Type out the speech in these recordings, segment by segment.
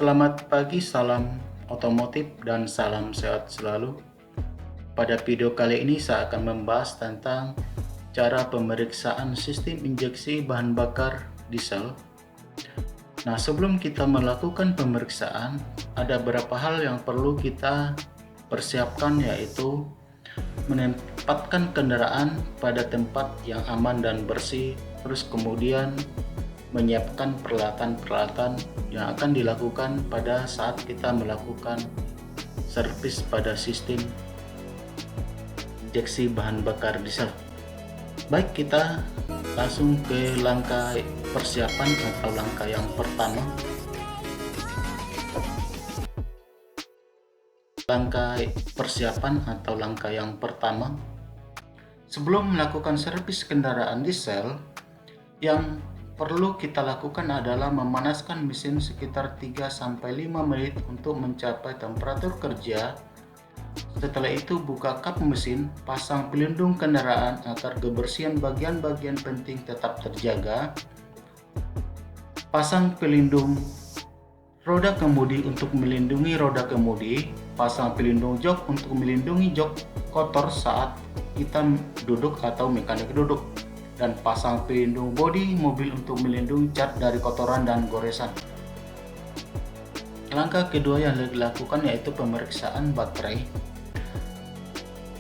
Selamat pagi, salam otomotif dan salam sehat selalu. Pada video kali ini saya akan membahas tentang cara pemeriksaan sistem injeksi bahan bakar diesel. Nah, sebelum kita melakukan pemeriksaan, ada beberapa hal yang perlu kita persiapkan, yaitu menempatkan kendaraan pada tempat yang aman dan bersih, terus kemudian menyiapkan peralatan-peralatan yang akan dilakukan pada saat kita melakukan servis pada sistem injeksi bahan bakar diesel. Baik, kita langsung ke langkah persiapan atau langkah yang pertama. Langkah persiapan atau langkah yang pertama, sebelum melakukan servis kendaraan diesel, yang perlu kita lakukan adalah memanaskan mesin sekitar 3-5 menit untuk mencapai temperatur kerja. Setelah itu buka kap mesin, pasang pelindung kendaraan agar kebersihan bagian-bagian penting tetap terjaga. Pasang pelindung roda kemudi untuk melindungi roda kemudi. Pasang pelindung jok untuk melindungi jok kotor saat kita duduk atau mekanik duduk. Dan pasang pelindung bodi mobil untuk melindungi cat dari kotoran dan goresan. Langkah kedua yang dilakukan yaitu pemeriksaan baterai.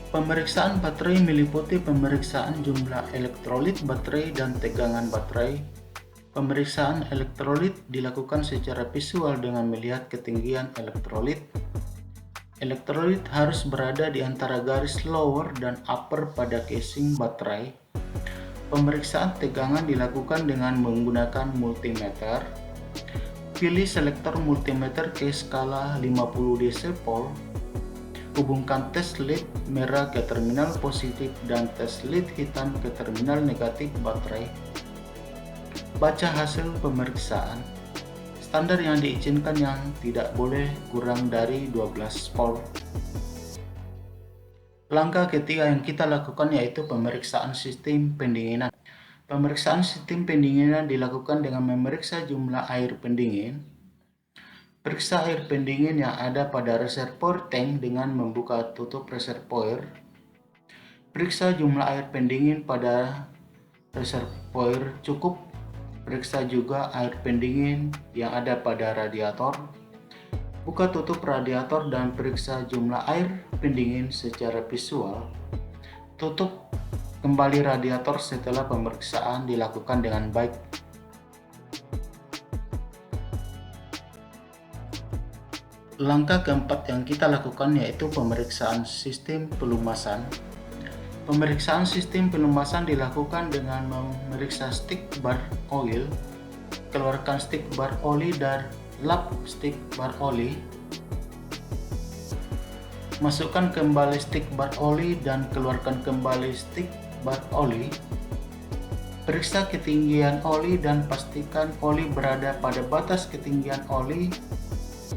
Pemeriksaan baterai meliputi pemeriksaan jumlah elektrolit baterai dan tegangan baterai. Pemeriksaan elektrolit dilakukan secara visual dengan melihat ketinggian elektrolit. Elektrolit harus berada di antara garis lower dan upper pada casing baterai. Pemeriksaan tegangan dilakukan dengan menggunakan multimeter. Pilih selektor multimeter ke skala 50 dB. Hubungkan test lead merah ke terminal positif dan test lead hitam ke terminal negatif baterai. Baca hasil pemeriksaan. Standar yang diizinkan yang tidak boleh kurang dari 12 volt. Langkah ketiga yang kita lakukan yaitu pemeriksaan sistem pendinginan. Pemeriksaan sistem pendinginan dilakukan dengan memeriksa jumlah air pendingin. Periksa air pendingin yang ada pada reservoir tank dengan membuka tutup reservoir. Periksa jumlah air pendingin pada reservoir cukup. Periksa juga air pendingin yang ada pada radiator. Buka tutup radiator dan periksa jumlah air pendingin secara visual. Tutup kembali radiator setelah pemeriksaan dilakukan dengan baik. Langkah keempat yang kita lakukan yaitu pemeriksaan sistem pelumasan. Pemeriksaan sistem pelumasan dilakukan dengan memeriksa stick bar oil. Keluarkan stick bar oli dari lap stick bar oli. Masukkan kembali stick bar oli dan keluarkan kembali stick bar oli. Periksa ketinggian oli dan pastikan oli berada pada batas ketinggian oli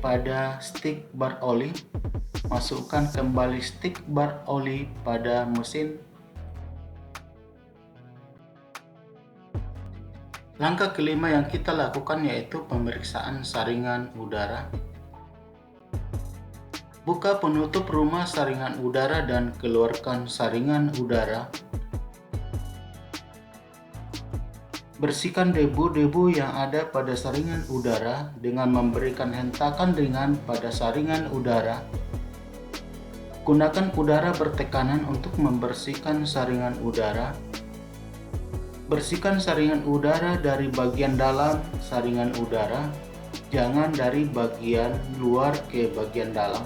pada stick bar oli. Masukkan kembali stick bar oli pada mesin. Langkah kelima yang kita lakukan yaitu pemeriksaan saringan udara. Buka penutup rumah saringan udara dan keluarkan saringan udara. Bersihkan debu-debu yang ada pada saringan udara dengan memberikan hentakan ringan pada saringan udara. Gunakan udara bertekanan untuk membersihkan saringan udara. Bersihkan saringan udara dari bagian dalam saringan udara, jangan dari bagian luar ke bagian dalam.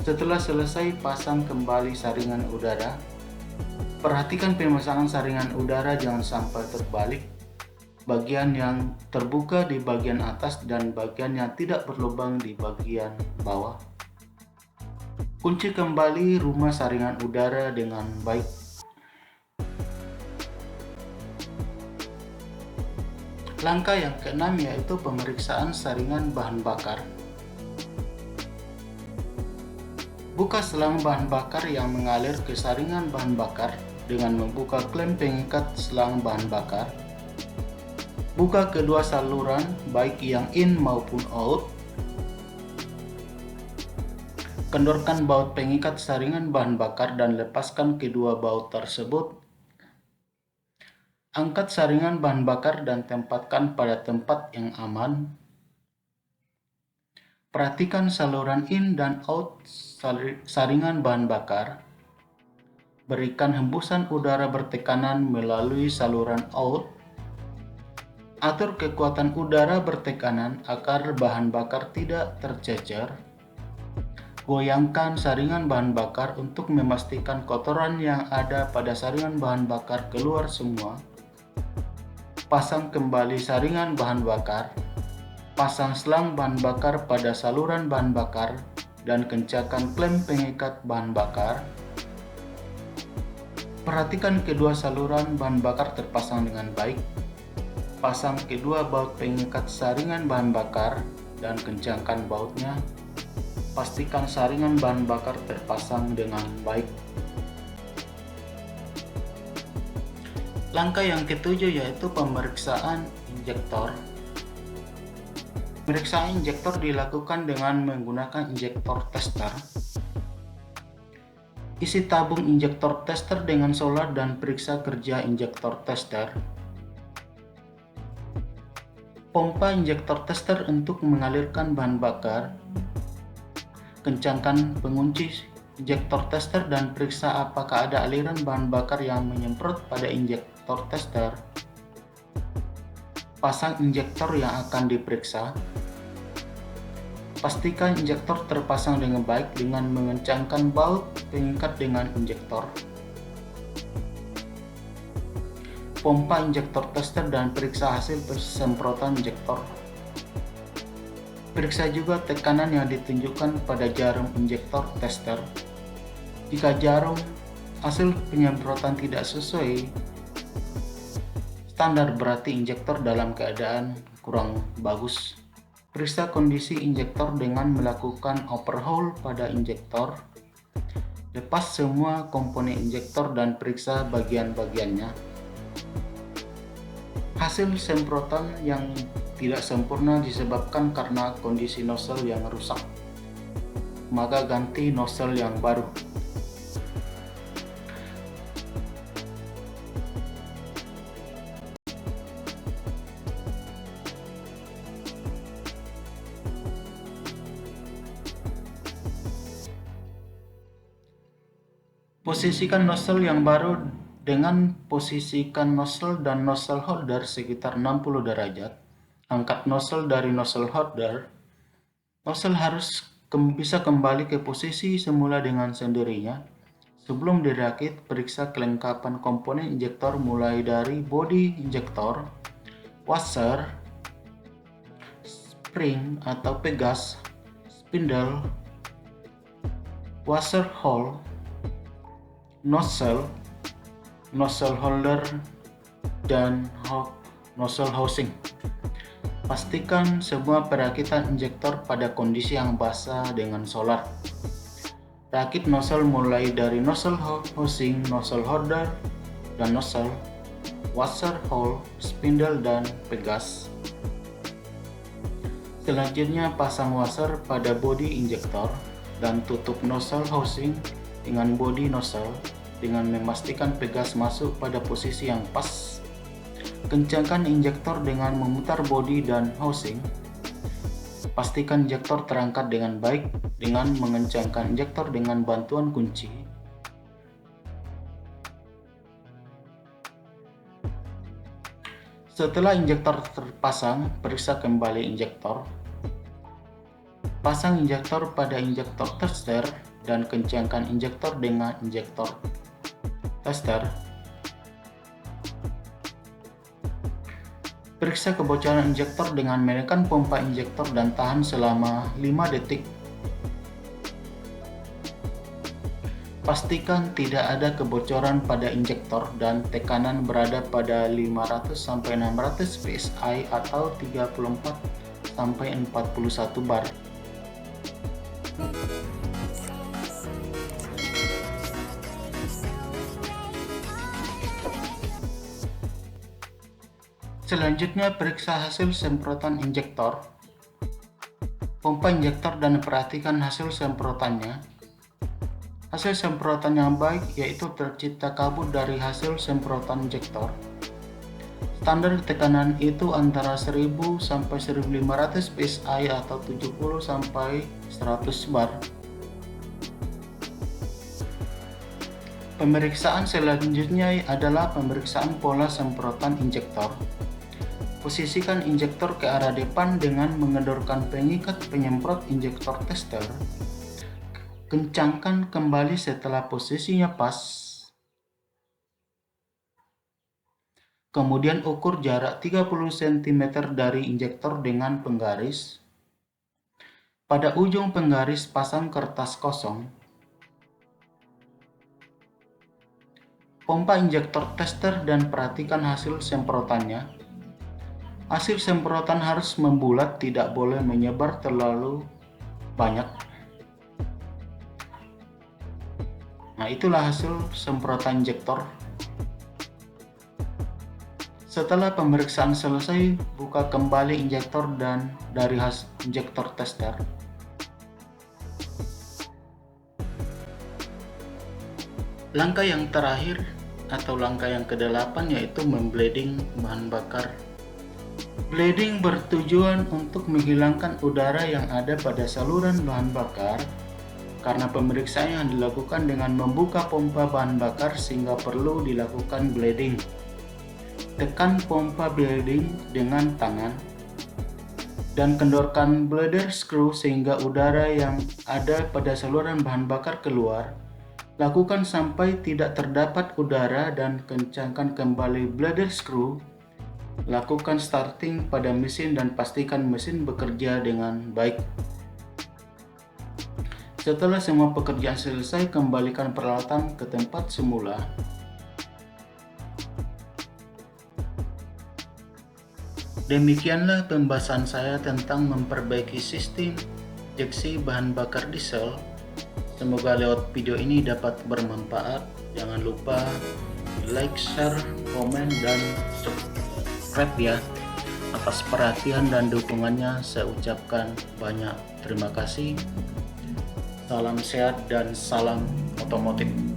Setelah selesai, pasang kembali saringan udara. Perhatikan pemasangan saringan udara jangan sampai terbalik. Bagian yang terbuka di bagian atas dan bagian yang tidak berlubang di bagian bawah. Kunci kembali rumah saringan udara dengan baik. Langkah yang keenam yaitu pemeriksaan saringan bahan bakar. Buka selang bahan bakar yang mengalir ke saringan bahan bakar dengan membuka klem pengikat selang bahan bakar. Buka kedua saluran baik yang in maupun out. Kendorkan baut pengikat saringan bahan bakar dan lepaskan kedua baut tersebut. Angkat saringan bahan bakar dan tempatkan pada tempat yang aman. Perhatikan saluran in dan out saringan bahan bakar. Berikan hembusan udara bertekanan melalui saluran out. Atur kekuatan udara bertekanan agar bahan bakar tidak tercecer. Goyangkan saringan bahan bakar untuk memastikan kotoran yang ada pada saringan bahan bakar keluar semua. Pasang kembali saringan bahan bakar. Pasang selang bahan bakar pada saluran bahan bakar dan kencangkan klem pengikat bahan bakar. Perhatikan kedua saluran bahan bakar terpasang dengan baik. Pasang kedua baut pengikat saringan bahan bakar dan kencangkan bautnya. Pastikan saringan bahan bakar terpasang dengan baik. Langkah yang ketujuh yaitu pemeriksaan injektor. Pemeriksaan injektor dilakukan dengan menggunakan injektor tester. Isi tabung injektor tester dengan solar dan periksa kerja injektor tester. Pompa injektor tester untuk mengalirkan bahan bakar. Kencangkan pengunci injektor tester dan periksa apakah ada aliran bahan bakar yang menyemprot pada injektor tester. Pasang injektor yang akan diperiksa. Pastikan injektor terpasang dengan baik dengan mengencangkan baut pengikat dengan injektor. Pompa injektor tester dan periksa hasil semprotan injektor. Periksa juga tekanan yang ditunjukkan pada jarum injektor tester. Jika jarum hasil penyemprotan tidak sesuai standar, berarti injektor dalam keadaan kurang bagus. Periksa kondisi injektor dengan melakukan overhaul pada injektor. Lepas semua komponen injektor dan periksa bagian-bagiannya. Hasil semprotan yang tidak sempurna disebabkan karena kondisi nozzle yang rusak. Maka ganti nozzle yang baru. Posisikan nozzle yang baru dengan posisikan nozzle dan nozzle holder sekitar 60 derajat. Angkat nozzle dari nozzle holder. Nozzle harus bisa kembali ke posisi semula dengan sendirinya. Sebelum dirakit, periksa kelengkapan komponen injektor mulai dari bodi injektor, washer, spring atau pegas, spindle, washer hole, nozzle, nozzle holder, dan nozzle housing. Pastikan semua perakitan injektor pada kondisi yang basah dengan solar. Rakit nozzle mulai dari nozzle housing, nozzle holder, dan nozzle, washer hole, spindle, dan pegas. Selanjutnya pasang washer pada bodi injektor dan tutup nozzle housing dengan bodi nozzle dengan memastikan pegas masuk pada posisi yang pas. Kencangkan injektor dengan memutar bodi dan housing. Pastikan injektor terangkat dengan baik dengan mengencangkan injektor dengan bantuan kunci. Setelah injektor terpasang, periksa kembali injektor. Pasang injektor pada injektor tester dan kencangkan injektor dengan injektor tester. Periksa kebocoran injektor dengan menekan pompa injektor dan tahan selama 5 detik. Pastikan tidak ada kebocoran pada injektor dan tekanan berada pada 500-600 psi atau 34-41 bar. Selanjutnya periksa hasil semprotan injektor. Pompa injektor dan perhatikan hasil semprotannya. Hasil semprotan yang baik yaitu tercipta kabut dari hasil semprotan injektor. Standar tekanan itu antara 1000 sampai 1500 psi atau 70 sampai 100 bar. Pemeriksaan selanjutnya adalah pemeriksaan pola semprotan injektor. Posisikan injektor ke arah depan dengan mengendorkan pengikat penyemprot injektor tester. Kencangkan kembali setelah posisinya pas. Kemudian ukur jarak 30 cm dari injektor dengan penggaris. Pada ujung penggaris pasang kertas kosong. Pompa injektor tester dan perhatikan hasil semprotannya. Hasil semprotan harus membulat, tidak boleh menyebar terlalu banyak. Nah, itulah hasil semprotan injektor. Setelah pemeriksaan selesai, buka kembali injektor dan dari hasil injektor tester. Langkah yang terakhir atau langkah yang ke-8 yaitu membleeding bahan bakar. Bleeding bertujuan untuk menghilangkan udara yang ada pada saluran bahan bakar karena pemeriksaan yang dilakukan dengan membuka pompa bahan bakar sehingga perlu dilakukan bleeding. Tekan pompa bleeding dengan tangan dan kendorkan bladder screw sehingga udara yang ada pada saluran bahan bakar keluar. Lakukan sampai tidak terdapat udara dan kencangkan kembali bladder screw. Lakukan starting pada mesin dan pastikan mesin bekerja dengan baik. Setelah semua pekerjaan selesai, kembalikan peralatan ke tempat semula. Demikianlah pembahasan saya tentang memperbaiki sistem injeksi bahan bakar diesel. Semoga lewat video ini dapat bermanfaat. Jangan lupa like, share, komen, dan subscribe ya. Atas perhatian dan dukungannya saya ucapkan banyak terima kasih. Salam sehat dan salam otomotif.